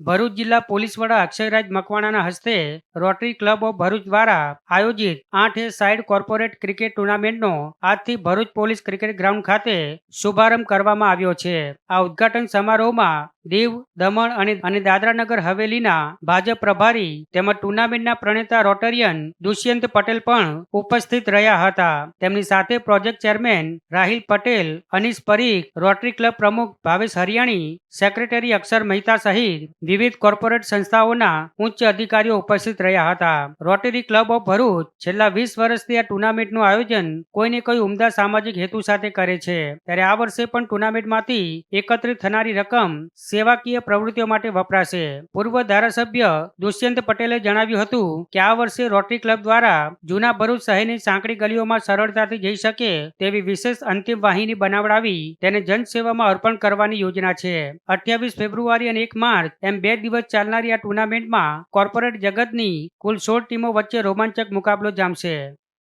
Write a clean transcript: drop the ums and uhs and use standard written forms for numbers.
ભરૂચ જિલ્લા પોલીસ વડા અક્ષયરાજ મકવાણાના હસ્તે રોટરી ક્લબ ઓફ ભરૂચ દ્વારા આયોજિત 8 સાઇડ કોર્પોરેટ ક્રિકેટ ટુર્નામેન્ટનો આજથી ભરૂચ પોલીસ ક્રિકેટ ગ્રાઉન્ડ ખાતે શુભારંભ કરવામાં આવ્યો છે। આ ઉદ્ઘાટન સમારોહમાં દીવ, દમણ અને દાદરાનગર હવેલીના ભાજપ પ્રભારી તેમજ ટુર્નામેન્ટના પ્રણેતા રોટરિયન દુષ્યંત પટેલ પણ ઉપસ્થિત રહ્યા હતા। તેમની સાથે project chairman Rahil Patel, Anees Parikh, rotary club પ્રમુખ ભાવેશ હરિયાણી, સેક્રેટરી અક્ષર મહેતા સહિત વિવિધ કોર્પોરેટ સંસ્થાઓના ઉચ્ચ અધિકારીઓ ઉપસ્થિત રહ્યા હતા। રોટરી ક્લબ ઓફ ભરૂચ છેલ્લા 20 વર્ષથી આ ટુર્નામેન્ટનું આયોજન કોઈને કોઈ ઉમદા સામાજિક હેતુ સાથે કરે છે, ત્યારે આ વર્ષે પણ ટુર્નામેન્ટમાંથી એકત્રિત થનારી રકમ સેવાકીય પ્રવૃત્તિઓ માટે વપરાશે। પૂર્વ ધારાસભ્ય દુષ્યંત પટેલે જણાવ્યું હતું કે આ વર્ષે રોટરી ક્લબ દ્વારા જૂના ભરૂચ શહેરની સાંકડી ગલીઓમાં સરળતાથી જઈ શકે તેવી વિશેષ અંતિમ વાહિની બનાવડાવી તેને જનસેવામાં અર્પણ કરવાની યોજના છે। 28 ફેબ્રુઆરી અને 1 માર્ચ એમ 2 દિવસ ચાલનારી આ ટુર્નામેન્ટમાં કોર્પોરેટ જગતની કુલ 16 ટીમો વચ્ચે રોમાંચક મુકાબલો જામશે।